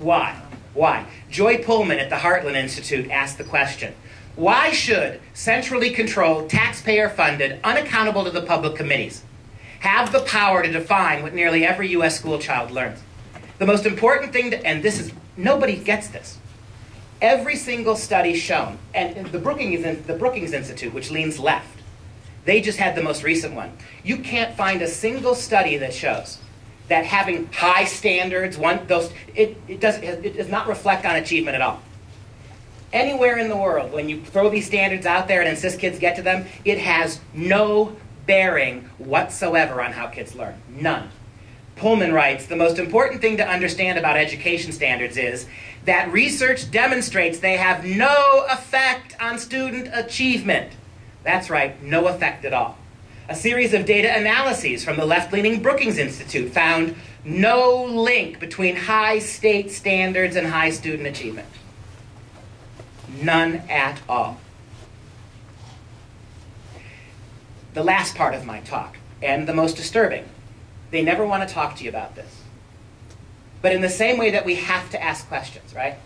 Why? Why? Joy Pullman at the Heartland Institute asked the question, why should centrally controlled, taxpayer-funded, unaccountable to the public committees have the power to define what nearly every U.S. school child learns? The most important thing, and this is, nobody gets this. Every single study shown, and the Brookings Institute, which leans left, they just had the most recent one. You can't find a single study that shows that having high standards, it does not reflect on achievement at all. Anywhere in the world, when you throw these standards out there and insist kids get to them, it has no bearing whatsoever on how kids learn. None. Pullman writes, the most important thing to understand about education standards is that research demonstrates they have no effect on student achievement. That's right, no effect at all. A series of data analyses from the left-leaning Brookings Institute found no link between high state standards and high student achievement. None at all. The last part of my talk, and the most disturbing, they never want to talk to you about this. But in the same way that we have to ask questions, right?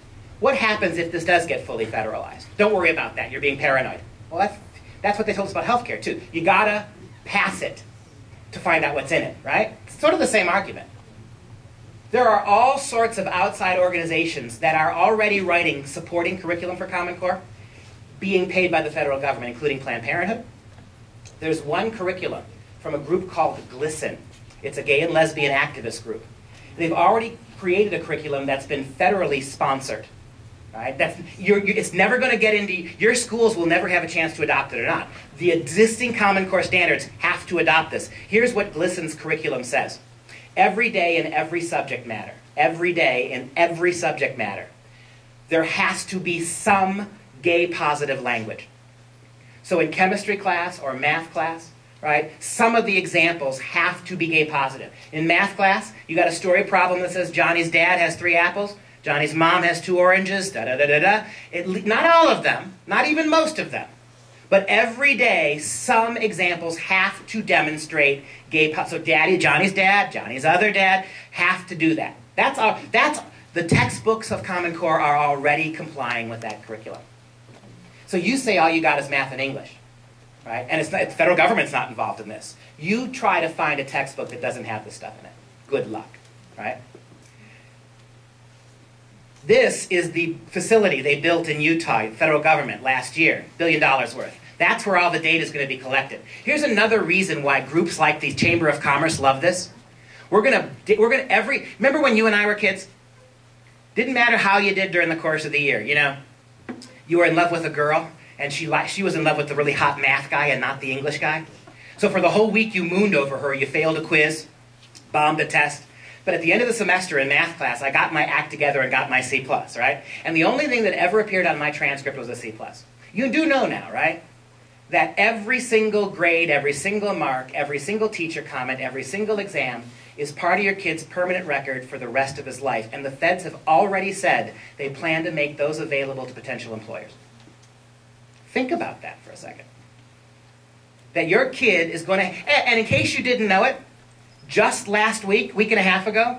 What happens if this does get fully federalized? Don't worry about that, you're being paranoid. Well, that's what they told us about healthcare too. You gotta pass it to find out what's in it, right? It's sort of the same argument. There are all sorts of outside organizations that are already writing supporting curriculum for Common Core, being paid by the federal government, including Planned Parenthood. There's one curriculum from a group called GLSEN. It's a gay and lesbian activist group. They've already created a curriculum that's been federally sponsored. Right? It's never going to get into, your schools will never have a chance to adopt it or not. The existing Common Core standards have to adopt this. Here's what GLSEN's curriculum says. Every day in every subject matter, every day in every subject matter, there has to be some gay positive language. So in chemistry class or math class, right, some of the examples have to be gay positive. In math class, you got a story problem that says Johnny's dad has 3 apples, Johnny's mom has 2 oranges, da-da-da-da-da. Not all of them, not even most of them. But every day, some examples have to demonstrate gay so Johnny's dad, Johnny's other dad, have to do that. The textbooks of Common Core are already complying with that curriculum. So you say all you got is math and English, right? And the federal government's not involved in this. You try to find a textbook that doesn't have this stuff in it. Good luck, right? This is the facility they built in Utah, federal government, last year, $1 billion worth. That's where all the data is going to be collected. Here's another reason why groups like the Chamber of Commerce love this. Remember when you and I were kids? Didn't matter how you did during the course of the year, you know. You were in love with a girl, and she was in love with the really hot math guy and not the English guy. So for the whole week you mooned over her, you failed a quiz, bombed a test. But at the end of the semester in math class, I got my act together and got my C+, right? And the only thing that ever appeared on my transcript was a C+. You do know now, right? That every single grade, every single mark, every single teacher comment, every single exam is part of your kid's permanent record for the rest of his life. And the feds have already said they plan to make those available to potential employers. Think about that for a second. That your kid is going to, and in case you didn't know it, just last week and a half ago,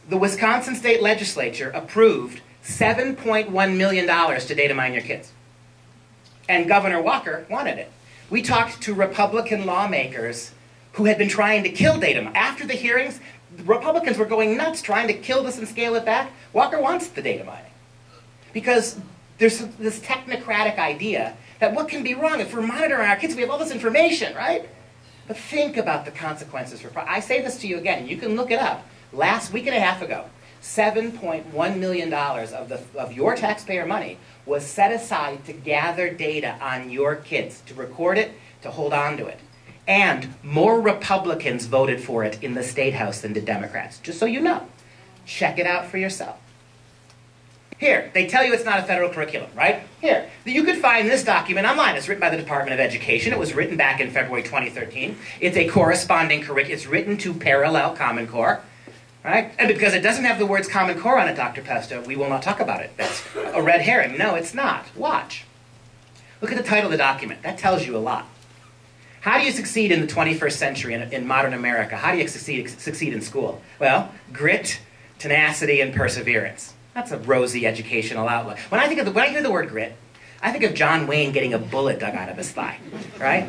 the Wisconsin State Legislature approved $7.1 million to data mine your kids. And Governor Walker wanted it. We talked to Republican lawmakers who had been trying to kill data mining. After the hearings, the Republicans were going nuts trying to kill this and scale it back. Walker wants the data mining. Because there's this technocratic idea that what can be wrong if we're monitoring our kids, we have all this information, right? But think about the consequences for, I say this to you again, you can look it up. Last week and a half ago, $7.1 million of your taxpayer money was set aside to gather data on your kids, to record it, to hold on to it. And more Republicans voted for it in the State House than did Democrats, just so you know. Check it out for yourself. Here, they tell you it's not a federal curriculum, right? Here, you could find this document online. It's written by the Department of Education. It was written back in February 2013. It's a corresponding curriculum. It's written to parallel Common Core, right? And because it doesn't have the words Common Core on it, Dr. Pesta, we will not talk about it. That's a red herring. No, it's not. Watch. Look at the title of the document. That tells you a lot. How do you succeed in the 21st century in modern America? How do you succeed in school? Well, grit, tenacity, and perseverance. That's a rosy educational outlook. When I hear the word grit, I think of John Wayne getting a bullet dug out of his thigh, right?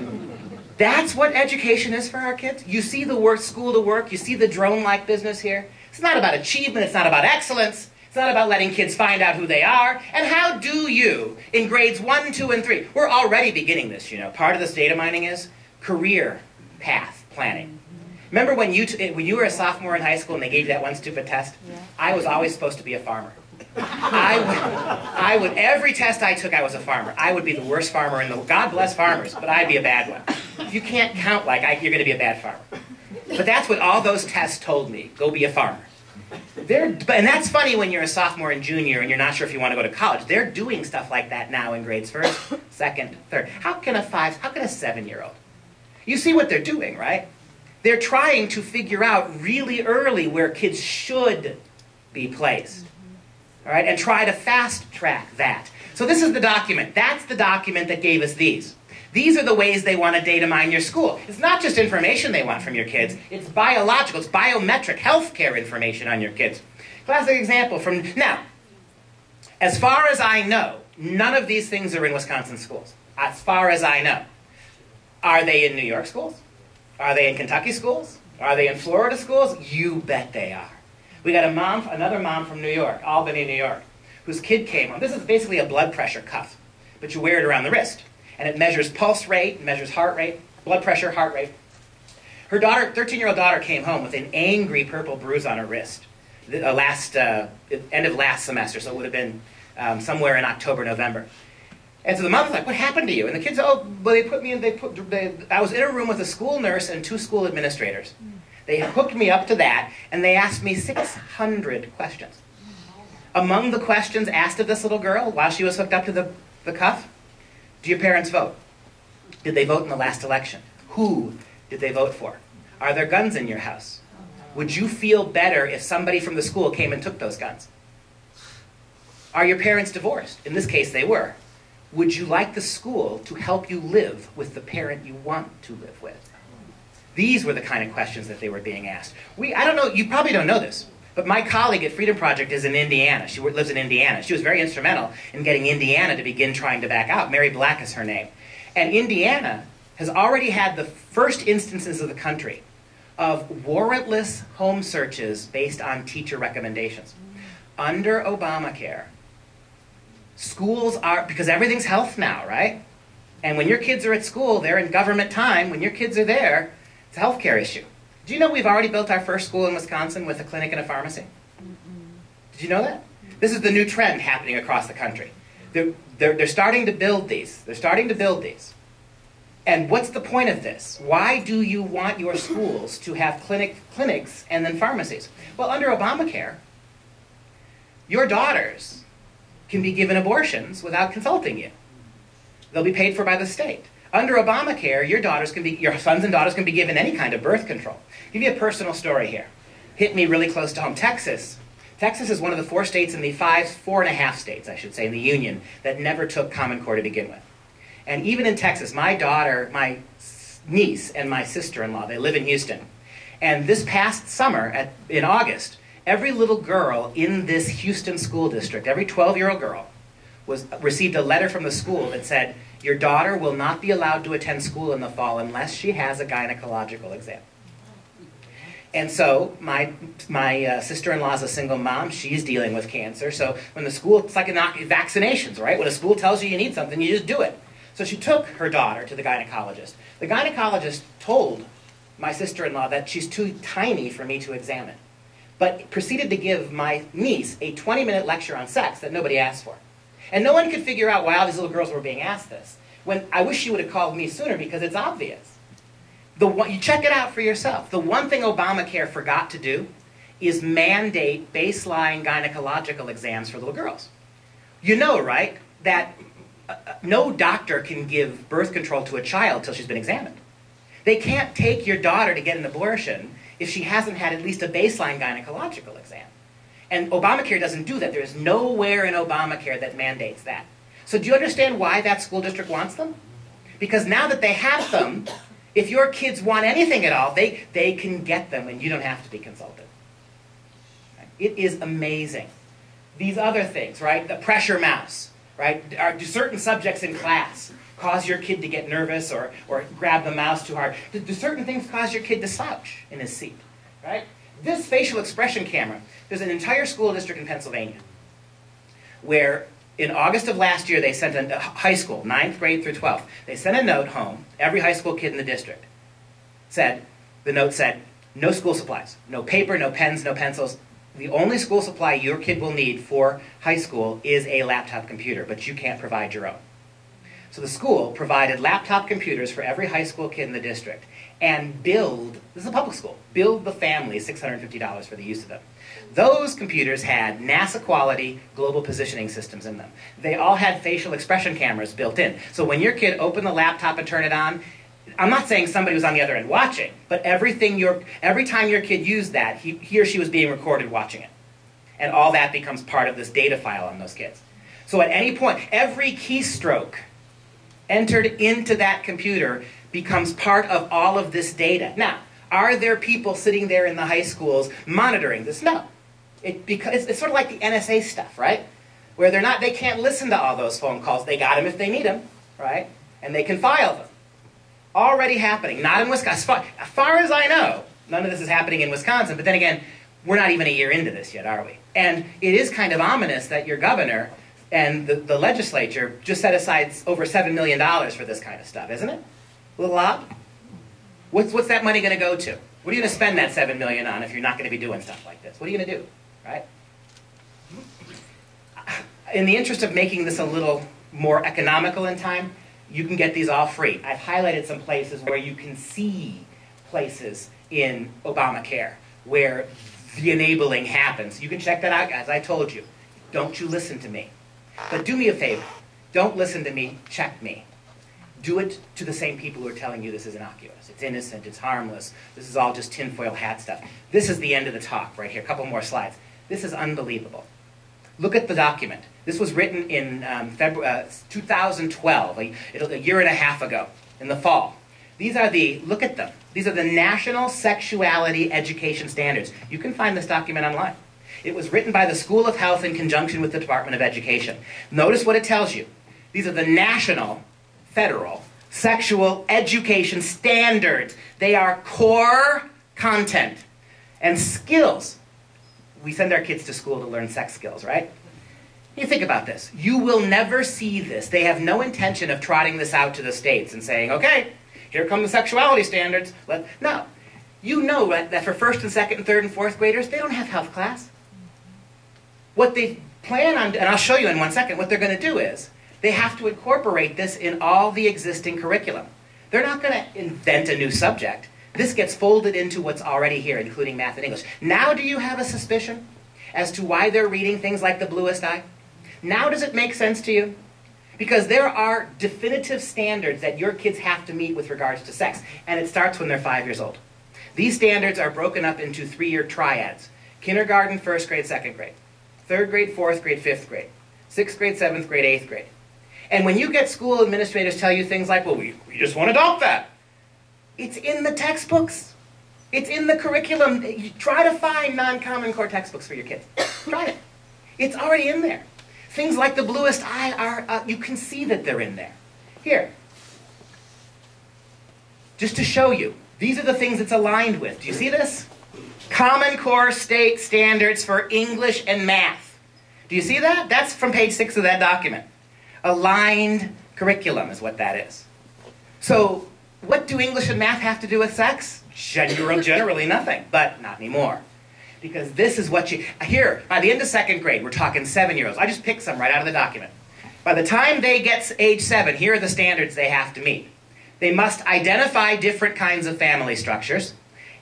That's what education is for our kids. You see the work, school to work, you see the drone-like business here. It's not about achievement, it's not about excellence, it's not about letting kids find out who they are. And how do you, in grades 1, 2, and 3, we're already beginning this, you know. Part of this data mining is career path planning. Remember when you were a sophomore in high school and they gave you that one stupid test? Yeah. I was always supposed to be a farmer. I would, every test I took, I was a farmer. I would be the worst farmer in the world. God bless farmers, but I'd be a bad one. If you can't count you're going to be a bad farmer. But that's what all those tests told me. Go be a farmer. And that's funny when you're a sophomore and junior and you're not sure if you want to go to college. They're doing stuff like that now in grades 1st, 2nd, 3rd. How can a 7-year-old? You see what they're doing, right? They're trying to figure out really early where kids should be placed. All right, and try to fast track that. So this is the document. That's the document that gave us these. These are the ways they want to data mine your school. It's not just information they want from your kids. It's biological, it's biometric, healthcare information on your kids. Classic example from, now, as far as I know, none of these things are in Wisconsin schools. As far as I know. Are they in New York schools? Are they in Kentucky schools? Are they in Florida schools? You bet they are. We got another mom from New York, Albany, New York, whose kid came home. This is basically a blood pressure cuff, but you wear it around the wrist. And it measures pulse rate, measures heart rate, blood pressure, heart rate. Her daughter, 13-year-old daughter, came home with an angry purple bruise on her wrist. End of last semester, so it would have been somewhere in October, November. And so the mom's like, what happened to you? And the kids, oh, well, I was in a room with a school nurse and 2 school administrators. They hooked me up to that, and they asked me 600 questions. Among the questions asked of this little girl while she was hooked up to the cuff, do your parents vote? Did they vote in the last election? Who did they vote for? Are there guns in your house? Would you feel better if somebody from the school came and took those guns? Are your parents divorced? In this case, they were. Would you like the school to help you live with the parent you want to live with? These were the kind of questions that they were being asked. I don't know, you probably don't know this, but my colleague at Freedom Project is in Indiana. She lives in Indiana. She was very instrumental in getting Indiana to begin trying to back out. Mary Black is her name. And Indiana has already had the first instances of the country of warrantless home searches based on teacher recommendations. Under Obamacare, schools are, because everything's health now, right? And when your kids are at school, they're in government time. When your kids are there, it's a healthcare issue. Do you know we've already built our first school in Wisconsin with a clinic and a pharmacy? Did you know that? This is the new trend happening across the country. They're starting to build these. They're starting to build these. And what's the point of this? Why do you want your schools to have clinics and then pharmacies? Well, under Obamacare, your daughters can be given abortions without consulting you. They'll be paid for by the state. Under Obamacare, your sons and daughters can be given any kind of birth control. I'll give you a personal story here. Hit me really close to home. Texas is one of the 4 states in the 4.5 states, I should say, in the Union that never took Common Core to begin with. And even in Texas, my niece and my sister-in-law, they live in Houston. And this past summer, in August, every little girl in this Houston school district, every 12-year-old girl, received a letter from the school that said, your daughter will not be allowed to attend school in the fall unless she has a gynecological exam. And so my sister-in-law is a single mom. She's dealing with cancer. So when the school, it's like vaccinations, right? When a school tells you you need something, you just do it. So she took her daughter to the gynecologist. The gynecologist told my sister-in-law that she's too tiny for me to examine, but proceeded to give my niece a 20-minute lecture on sex that nobody asked for. And no one could figure out why all these little girls were being asked this. When I wish she would have called me sooner because it's obvious. You check it out for yourself. The one thing Obamacare forgot to do is mandate baseline gynecological exams for little girls. You know, right, that no doctor can give birth control to a child till she's been examined. They can't take your daughter to get an abortion if she hasn't had at least a baseline gynecological exam. And Obamacare doesn't do that. There is nowhere in Obamacare that mandates that. So do you understand why that school district wants them? Because now that they have them, if your kids want anything at all, they can get them and you don't have to be consulted. It is amazing. These other things, right? The pressure mouse, right? Do certain subjects in class cause your kid to get nervous or grab the mouse too hard? Do certain things cause your kid to slouch in his seat, right? This facial expression camera, there's an entire school district in Pennsylvania where in August of last year they sent a high school, 9th grade through 12th, they sent a note home, every high school kid in the district. The note said, no school supplies, no paper, no pens, no pencils. The only school supply your kid will need for high school is a laptop computer, but you can't provide your own. So the school provided laptop computers for every high school kid in the district and billed, this is a public school, billed the family $650 for the use of them. Those computers had NASA quality global positioning systems in them. They all had facial expression cameras built in. So when your kid opened the laptop and turned it on, I'm not saying somebody was on the other end watching, but every time your kid used that, he or she was being recorded watching it. And all that becomes part of this data file on those kids. So at any point, every keystroke entered into that computer becomes part of all of this data. Now, are there people sitting there in the high schools monitoring this? No. It's sort of like the NSA stuff, right? Where they can't listen to all those phone calls. They got them if they need them, right? And they can file them. Already happening, not in Wisconsin. As far as I know, none of this is happening in Wisconsin, but then again, we're not even a year into this yet, are we? And it is kind of ominous that your governor and the legislature just set aside over $7 million for this kind of stuff, isn't it? A little odd? What's that money going to go to? What are you going to spend that $7 million on if you're not going to be doing stuff like this? What are you going to do, right? In the interest of making this a little more economical in time, you can get these all free. I've highlighted some places where you can see places in Obamacare where the enabling happens. You can check that out, guys. I told you. Don't you listen to me. But do me a favor. Don't listen to me. Check me. Do it to the same people who are telling you this is innocuous. It's innocent. It's harmless. This is all just tinfoil hat stuff. This is the end of the talk right here. A couple more slides. This is unbelievable. Look at the document. This was written in 2012, a year and a half ago, in the fall. Look at them. These are the National Sexuality Education Standards. You can find this document online. It was written by the School of Health in conjunction with the Department of Education. Notice what it tells you. These are the national, federal, sexual education standards. They are core content and skills. We send our kids to school to learn sex skills, right? You think about this. You will never see this. They have no intention of trotting this out to the states and saying, okay, here come the sexuality standards. No. You know that for first and second and third and fourth graders, they don't have health class. What they plan on, and I'll show you in 1 second, what they're going to do is they have to incorporate this in all the existing curriculum. They're not going to invent a new subject. This gets folded into what's already here, including math and English. Now do you have a suspicion as to why they're reading things like The Bluest Eye? Now does it make sense to you? Because there are definitive standards that your kids have to meet with regards to sex, and it starts when they're 5 years old. These standards are broken up into 3-year triads. Kindergarten, 1st grade, 2nd grade. 3rd grade, 4th grade, 5th grade. 6th grade, 7th grade, 8th grade. And when you get school administrators tell you things like, well, we just won't adopt that. It's in the textbooks. It's in the curriculum. You try to find non-common core textbooks for your kids. Try it. It's already in there. Things like The Bluest Eye are, you can see that they're in there. Here. Just to show you, these are the things it's aligned with. Do you see this? Common Core State Standards for English and Math. Do you see that? That's from page 6 of that document. Aligned curriculum is what that is. So, what do English and math have to do with sex? Generally nothing, but not anymore. Because this is what here, by the end of 2nd grade, we're talking 7-year-olds. I just picked some right out of the document. By the time they get age 7, here are the standards they have to meet. They must identify different kinds of family structures,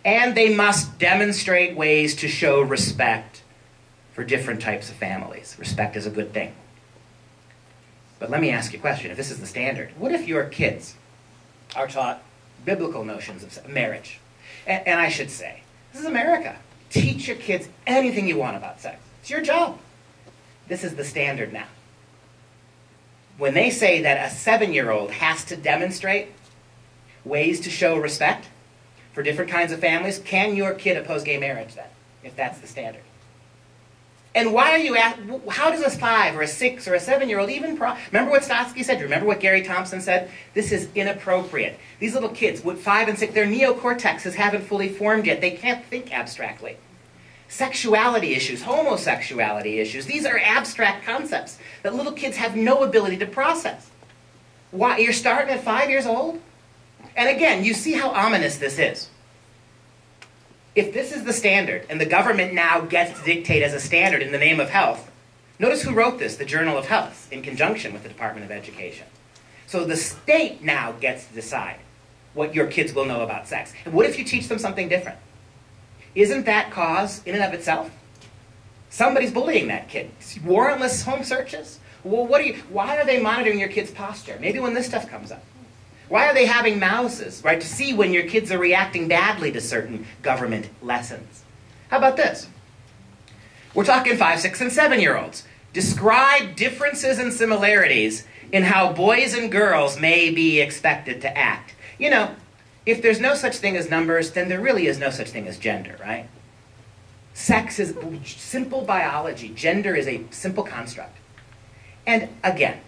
and they must demonstrate ways to show respect for different types of families. Respect is a good thing. But let me ask you a question. If this is the standard, what if your kids are taught biblical notions of marriage? And I should say, this is America. Teach your kids anything you want about sex. It's your job. This is the standard now. When they say that a 7-year-old has to demonstrate ways to show respect for different kinds of families, can your kid oppose gay marriage then, if that's the standard? And why are you how does a 5 or a 6 or a 7-year-old even remember what Stotsky said? Remember what Gary Thompson said? This is inappropriate. These little kids, with 5 and 6, their neocortexes haven't fully formed yet. They can't think abstractly. Sexuality issues, homosexuality issues, these are abstract concepts that little kids have no ability to process. Why? You're starting at 5 years old? And again, you see how ominous this is. If this is the standard, and the government now gets to dictate as a standard in the name of health, notice who wrote this, the Journal of Health, in conjunction with the Department of Education. So the state now gets to decide what your kids will know about sex. And what if you teach them something different? Isn't that cause, in and of itself? Somebody's bullying that kid. Warrantless home searches? Well, why are they monitoring your kid's posture? Maybe when this stuff comes up. Why are they having mouses, right, to see when your kids are reacting badly to certain government lessons? How about this? We're talking 5, 6, and 7-year-olds. Describe differences and similarities in how boys and girls may be expected to act. You know, if there's no such thing as numbers, then there really is no such thing as gender, right? Sex is simple biology. Gender is a simple construct. And again,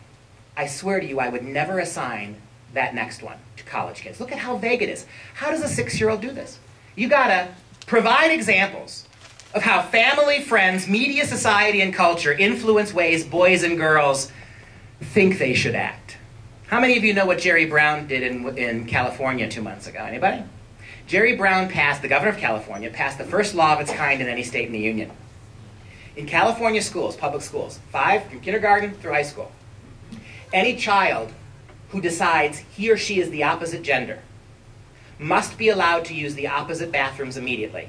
I swear to you, I would never assign that next one to college kids. Look at how vague it is. How does a 6-year-old do this? You gotta provide examples of how family, friends, media, society, and culture influence ways boys and girls think they should act. How many of you know what Jerry Brown did in California 2 months ago? Anybody? Jerry Brown passed, the governor of California, passed the first law of its kind in any state in the union. In California schools, public schools, 5 from kindergarten through high school, any child who decides he or she is the opposite gender must be allowed to use the opposite bathrooms immediately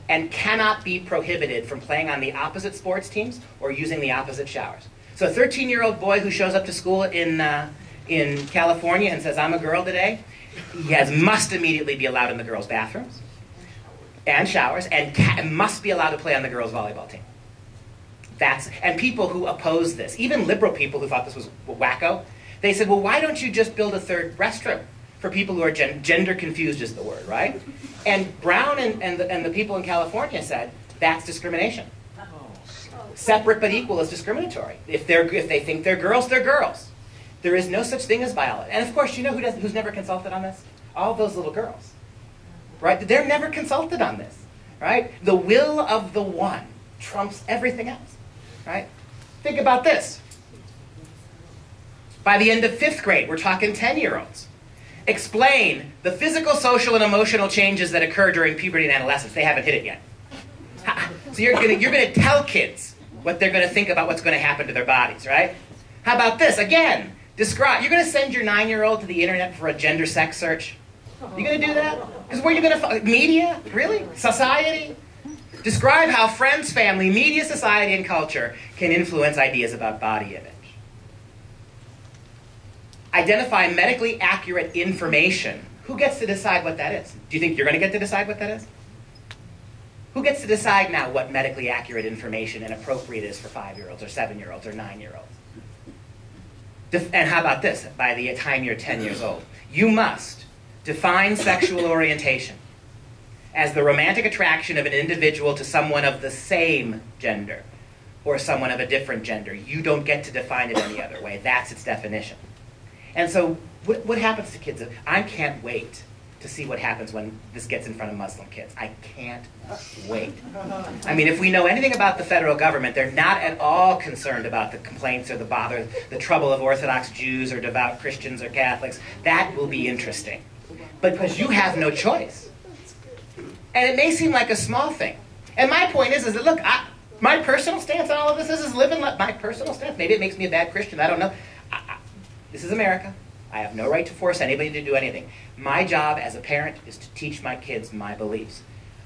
and cannot be prohibited from playing on the opposite sports teams or using the opposite showers. So a 13-year-old boy who shows up to school in California and says, I'm a girl today, he must immediately be allowed in the girls' bathrooms and showers and must be allowed to play on the girls' volleyball team. And people who oppose this, even liberal people who thought this was wacko, they said, well, why don't you just build a third restroom for people who are gender confused is the word, right? And Brown and the people in California said, that's discrimination. Separate but equal is discriminatory. If they think they're girls, they're girls. There is no such thing as biology. And of course, you know who's never consulted on this? All those little girls, right? They're never consulted on this, right? The will of the one trumps everything else, right? Think about this. By the end of 5th grade, we're talking 10-year-olds. Explain the physical, social, and emotional changes that occur during puberty and adolescence. They haven't hit it yet. So you're gonna tell kids what they're gonna think about what's gonna happen to their bodies, right? How about this? Again, describe. You're gonna send your 9-year-old to the internet for a gender sex search? You gonna do that? Because where are you gonna media? Really? Society? Describe how friends, family, media, society, and culture can influence ideas about body image. Identify medically accurate information. Who gets to decide what that is? Do you think you're going to get to decide what that is? Who gets to decide now what medically accurate information and appropriate is for 5-year-olds or 7-year-olds or 9-year-olds? And how about this? By the time you're 10 years old, you must define sexual orientation as the romantic attraction of an individual to someone of the same gender or someone of a different gender. You don't get to define it any other way. That's its definition. And so what happens to kids? I can't wait to see what happens when this gets in front of Muslim kids. I can't wait. I mean, if we know anything about the federal government, they're not at all concerned about the complaints or the trouble of Orthodox Jews or devout Christians or Catholics. That will be interesting. But because you have no choice. And it may seem like a small thing. And my point is that, look, my personal stance on all of this is live and let my personal stance. Maybe it makes me a bad Christian. I don't know. This is America. I have no right to force anybody to do anything. My job as a parent is to teach my kids my beliefs.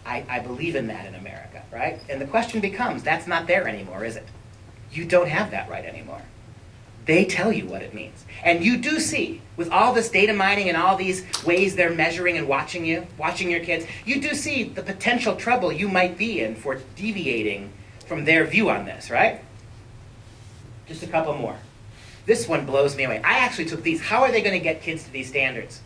I believe in that in America, right? And the question becomes, that's not there anymore, is it? You don't have that right anymore. They tell you what it means. And you do see, with all this data mining and all these ways they're measuring and watching your kids, you do see the potential trouble you might be in for deviating from their view on this, right? Just a couple more. This one blows me away. I actually took these. How are they going to get kids to these standards?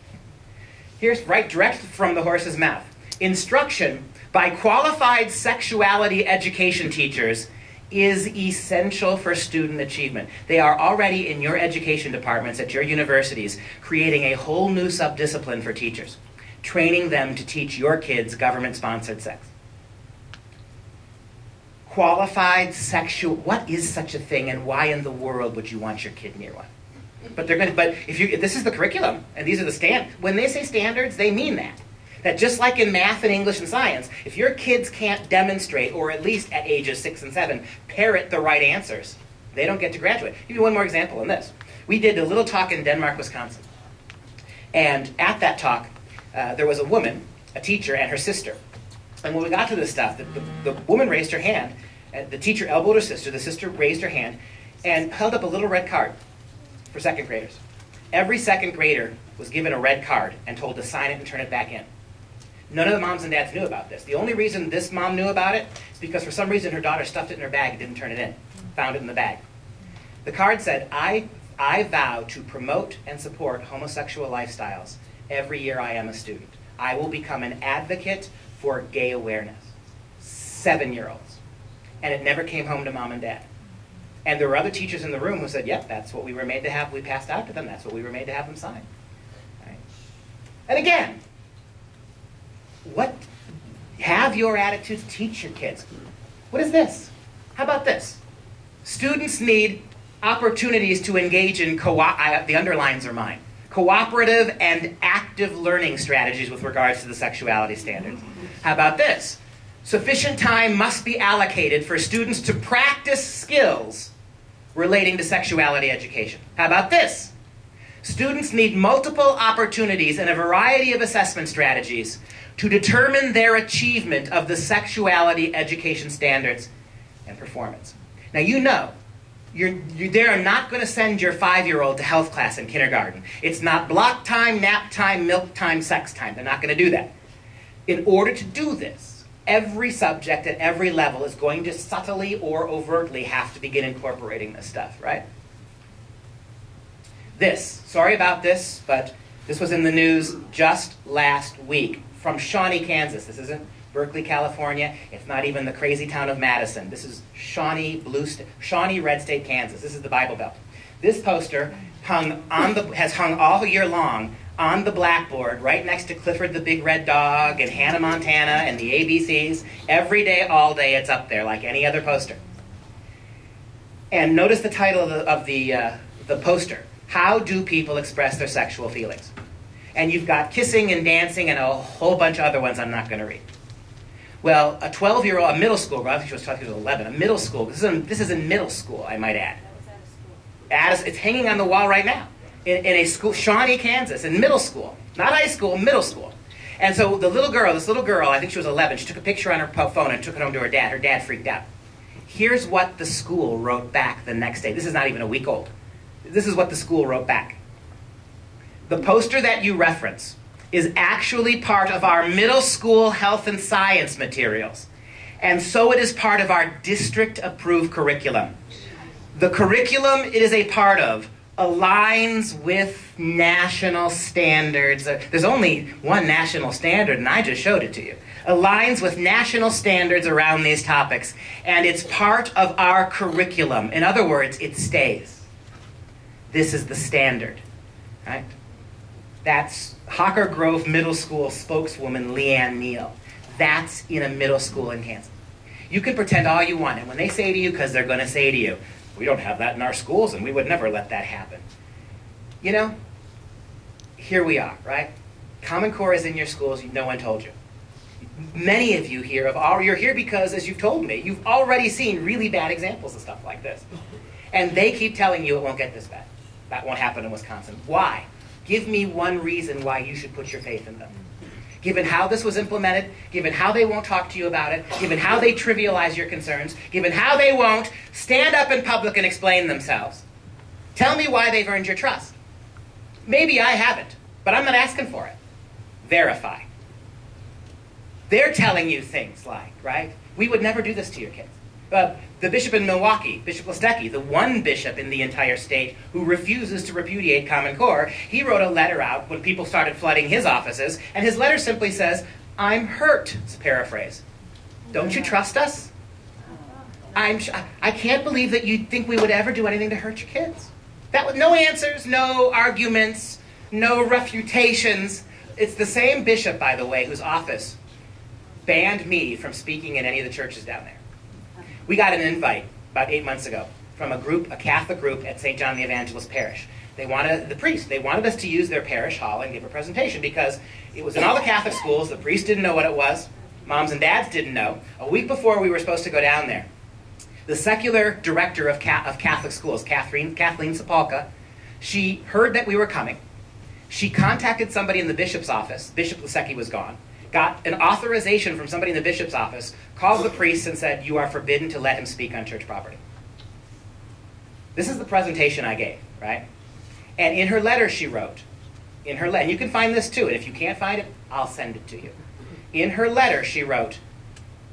Here's right direct from the horse's mouth. Instruction by qualified sexuality education teachers is essential for student achievement. They are already in your education departments at your universities creating a whole new subdiscipline for teachers, training them to teach your kids government-sponsored sex. Qualified sexual, what is such a thing, and why in the world would you want your kid near one? But if this is the curriculum, and these are the standards. When they say standards, they mean that. That just like in math and English and science, if your kids can't demonstrate, or at least at ages 6 and 7, parrot the right answers, they don't get to graduate. I'll give you one more example in this. We did a little talk in Denmark, Wisconsin. And at that talk, there was a woman, a teacher, and her sister. And when we got to this stuff, the woman raised her hand, the teacher elbowed her sister, the sister raised her hand, and held up a little red card for second graders. Every second grader was given a red card and told to sign it and turn it back in. None of the moms and dads knew about this. The only reason this mom knew about it is because for some reason her daughter stuffed it in her bag and didn't turn it in, found it in the bag. The card said, I vow to promote and support homosexual lifestyles every year I am a student. I will become an advocate for gay awareness. 7-year-olds. And it never came home to mom and dad. And there were other teachers in the room who said, yep, that's what we were made to have. We passed out to them. That's what we were made to have them sign. Right? And again, have your attitudes teach your kids. What is this? How about this? Students need opportunities to engage in the underlines are mine, cooperative and active learning strategies with regards to the sexuality standards. How about this? Sufficient time must be allocated for students to practice skills relating to sexuality education. How about this? Students need multiple opportunities and a variety of assessment strategies to determine their achievement of the sexuality education standards and performance. Now you know, they are not going to send your 5-year-old to health class in kindergarten. It's not block time, nap time, milk time, sex time. They're not going to do that. In order to do this, every subject at every level is going to subtly or overtly have to begin incorporating this stuff, right? Sorry about this, but this was in the news just last week from Shawnee, Kansas. This isn't Berkeley, California. It's not even the crazy town of Madison. This is Shawnee, Red State, Kansas. This is the Bible Belt. This poster has hung all year long on the blackboard right next to Clifford the Big Red Dog and Hannah Montana and the ABCs. Every day, all day, it's up there like any other poster. And notice the title of the poster. How do people express their sexual feelings? And you've got kissing and dancing and a whole bunch of other ones I'm not going to read. Well, a 12-year-old, a middle school girl, I think she was talking to 11, a middle school, this is in middle school, I might add. It's hanging on the wall right now. In a school, Shawnee, Kansas, in middle school. Not high school, middle school. And so this little girl, I think she was 11, she took a picture on her phone and took it home to her dad. Her dad freaked out. Here's what the school wrote back the next day. This is not even a week old. This is what the school wrote back. The poster that you reference is actually part of our middle school health and science materials. And so it is part of our district-approved curriculum. The curriculum it is a part of aligns with national standards. There's only one national standard, and I just showed it to you. Aligns with national standards around these topics, and it's part of our curriculum. In other words, it stays. This is the standard, right? That's Hawker Grove Middle School spokeswoman Leanne Neal. That's in a middle school in Kansas. You can pretend all you want, and when they say to you, because they're going to say to you, we don't have that in our schools, and we would never let that happen. You know, here we are, right? Common Core is in your schools, no one told you. Many of you here, you're here because, as you've told me, you've already seen really bad examples of stuff like this. And they keep telling you it won't get this bad. That won't happen in Wisconsin. Why? Give me one reason why you should put your faith in them. Given how this was implemented, given how they won't talk to you about it, given how they trivialize your concerns, given how they won't stand up in public and explain themselves. Tell me why they've earned your trust. Maybe I haven't, but I'm not asking for it. Verify. They're telling you things like, right? We would never do this to your kids. The bishop in Milwaukee, Bishop Listecki, the one bishop in the entire state who refuses to repudiate Common Core, he wrote a letter out when people started flooding his offices, and his letter simply says, I'm hurt, paraphrase. Don't you trust us? I can't believe that you'd think we would ever do anything to hurt your kids. That was no answers, no arguments, no refutations. It's the same bishop, by the way, whose office banned me from speaking in any of the churches down there. We got an invite about 8 months ago from a Catholic group at St. John the Evangelist Parish. They wanted us to use their parish hall and give a presentation because it was in all the Catholic schools. The priests didn't know what it was. Moms and dads didn't know. A week before we were supposed to go down there, the secular director of Catholic schools, Kathleen Sapolka, she heard that we were coming. She contacted somebody in the bishop's office. Bishop Lasecki was gone. Got an authorization from somebody in the bishop's office, called the priest and said, "You are forbidden to let him speak on church property." This is the presentation I gave, right? And in her letter she wrote, and you can find this too, and if you can't find it, I'll send it to you. In her letter she wrote,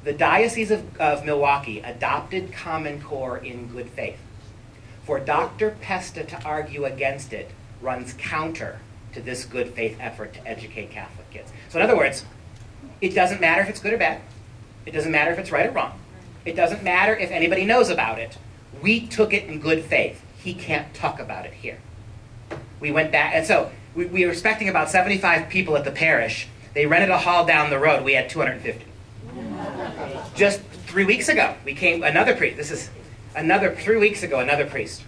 "The Diocese of Milwaukee adopted Common Core in good faith. For Dr. Pesta to argue against it runs counter to this good faith effort to educate Catholic kids." So in other words, it doesn't matter if it's good or bad. It doesn't matter if it's right or wrong. It doesn't matter if anybody knows about it. We took it in good faith. He can't talk about it here. We went back, and so we were expecting about 75 people at the parish. They rented a hall down the road. We had 250. Just 3 weeks ago, we came, another priest. This is 3 weeks ago, another priest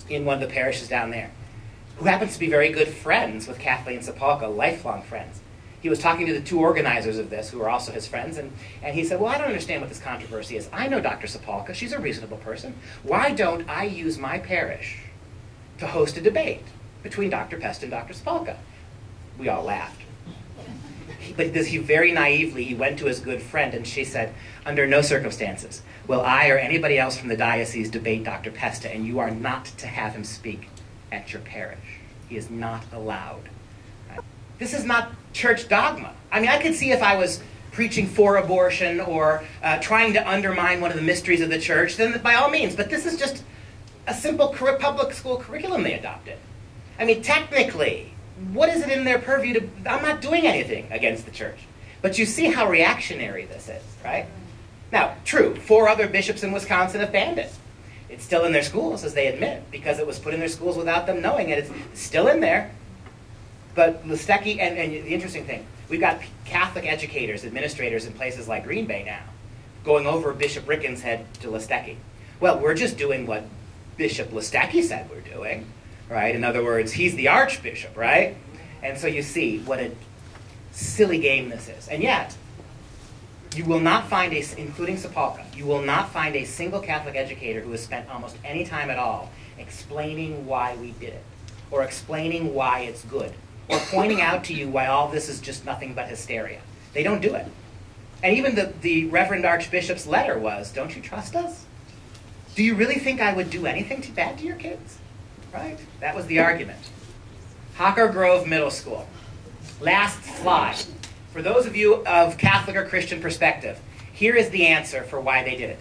in one of the parishes down there, who happens to be very good friends with Kathleen Sapolka, lifelong friends. He was talking to the two organizers of this, who are also his friends, and he said, "Well, I don't understand what this controversy is. I know Dr. Sapolka. She's a reasonable person. Why don't I use my parish to host a debate between Dr. Pesta and Dr. Sapolka?" We all laughed. But he very naively, he went to his good friend, and she said, "Under no circumstances will I or anybody else from the diocese debate Dr. Pesta, and you are not to have him speak at your parish. He is not allowed." This is not church dogma. I mean, I could see if I was preaching for abortion or trying to undermine one of the mysteries of the church, then by all means. But this is just a simple public school curriculum they adopted. I mean, technically, what is it in their purview to... I'm not doing anything against the church. But you see how reactionary this is, right? Now, true, 4 other bishops in Wisconsin have banned it. It's still in their schools, as they admit, because it was put in their schools without them knowing it. It's still in there. But Lasecki, and the interesting thing, we've got Catholic educators, administrators in places like Green Bay now, going over Bishop Ricken's head to Lasecki. Well, we're just doing what Bishop Lasecki said we're doing, right? In other words, he's the archbishop, right? And so you see what a silly game this is. And yet, you will not find, including Sapolka, you will not find a single Catholic educator who has spent almost any time at all explaining why we did it, or explaining why it's good, or pointing out to you why all this is just nothing but hysteria. They don't do it. And even the Reverend Archbishop's letter was, "Don't you trust us? Do you really think I would do anything too bad to your kids?" Right? That was the argument. Hawker Grove Middle School. Last slide. For those of you of Catholic or Christian perspective, here is the answer for why they did it.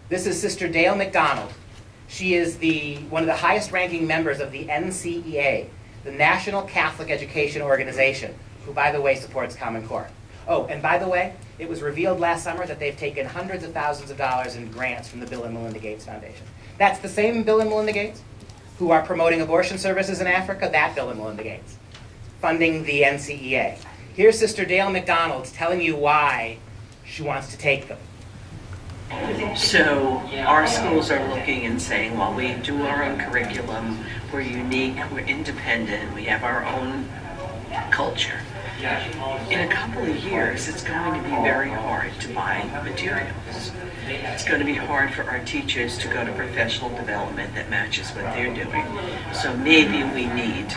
This is Sister Dale McDonald. She is one of the highest ranking members of the NCEA, the National Catholic Education Organization, who, by the way, supports Common Core. Oh, and by the way, it was revealed last summer that they've taken hundreds of thousands of dollars in grants from the Bill and Melinda Gates Foundation. That's the same Bill and Melinda Gates who are promoting abortion services in Africa, that Bill and Melinda Gates, funding the NCEA. Here's Sister Dale McDonald telling you why she wants to take them. So our schools are looking and saying, well, we do our own curriculum, we're unique, we're independent, we have our own culture. In a couple of years, it's going to be very hard to buy materials. It's going to be hard for our teachers to go to professional development that matches what they're doing. So maybe we need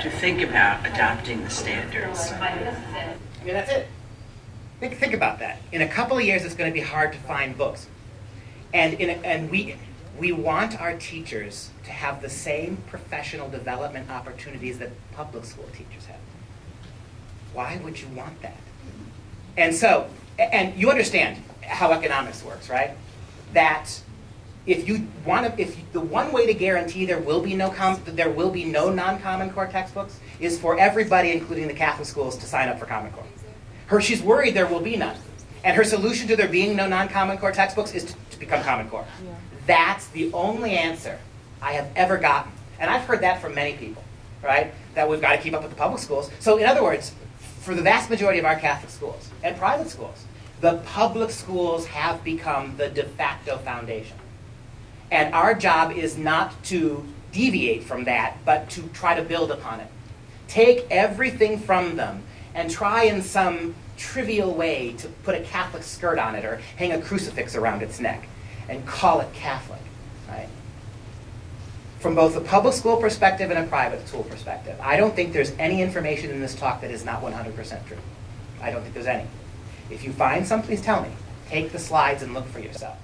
to think about adopting the standards. I mean, that's it. Think about that. In a couple of years, it's going to be hard to find books. And we want our teachers to have the same professional development opportunities that public school teachers have. Why would you want that? And so, and you understand how economics works, right? That if the one way to guarantee there will be no non-Common Core textbooks is for everybody, including the Catholic schools, to sign up for Common Core. She's worried there will be none. And her solution to there being no non-Common Core textbooks is to become Common Core. Yeah. That's the only answer I have ever gotten. And I've heard that from many people, right? That we've got to keep up with the public schools. So in other words, for the vast majority of our Catholic schools and private schools, the public schools have become the de facto foundation. And our job is not to deviate from that, but to try to build upon it. Take everything from them and try in some trivial way to put a Catholic skirt on it or hang a crucifix around its neck and call it Catholic, right? From both a public school perspective and a private school perspective, I don't think there's any information in this talk that is not 100% true. I don't think there's any. If you find some, please tell me. Take the slides and look for yourself.